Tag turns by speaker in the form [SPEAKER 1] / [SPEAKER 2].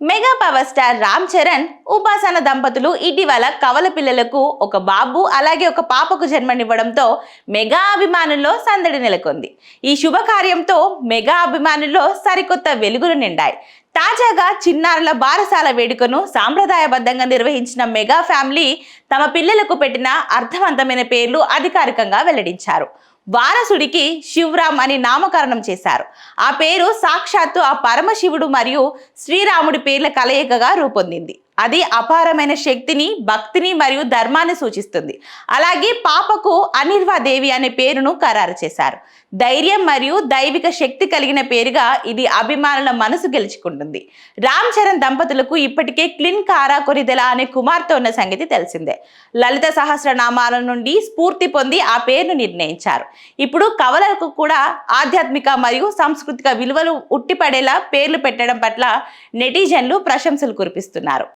[SPEAKER 1] Mega power star Ram Charan ఉపాసన దంపతులు ఇటీవల కవల పిల్లలకు ఒక బాబు అలాగే ఒక పాపకు జన్మనివ్వడంతో మెగా అభిమానుల్లో సందడి నెలకొంది. ఈ శుభకార్యంతో మెగా అభిమానుల్లో సరికొత్త వెలుగులు నిండాయి. తాజాగా చిన్నారుల బారసాల వేడుకను సాంప్రదాయబద్ధంగా నిర్వహించిన మెగా ఫ్యామిలీ తమ పిల్లలకు పెట్టిన అర్థవంతమైన పేర్లు అధికారికంగా వెల్లడించారు. వారసుడికి శివరామ్ అని నామకరణం చేశారు. ఆ పేరు సాక్షాత్తు ఆ పరమశివుడు మరియు శ్రీరాముడి పేర్ల కలయికగా రూపొందింది. అది అపారమైన శక్తిని, భక్తిని మరియు ధర్మాన్ని సూచిస్తుంది. అలాగే పాపకు అనిర్వాదేవి అనే పేరును ఖరారు చేశారు. ధైర్యం మరియు దైవిక శక్తి కలిగిన పేరుగా ఇది అభిమానుల మనసు గెలుచుకుంటుంది. రామ్ చరణ్ దంపతులకు ఇప్పటికే క్లిన్ కారా కొరిదెల అనే కుమార్తె ఉన్న సంగతి తెలిసిందే. లలిత సహస్రనామాల నుండి స్ఫూర్తి పొంది ఆ పేరును నిర్ణయించారు. ఇప్పుడు కవలకు కూడా ఆధ్యాత్మిక మరియు సాంస్కృతిక విలువలు ఉట్టిపడేలా పేర్లు పెట్టడం పట్ల నెటిజన్లు ప్రశంసలు కురిపిస్తున్నారు.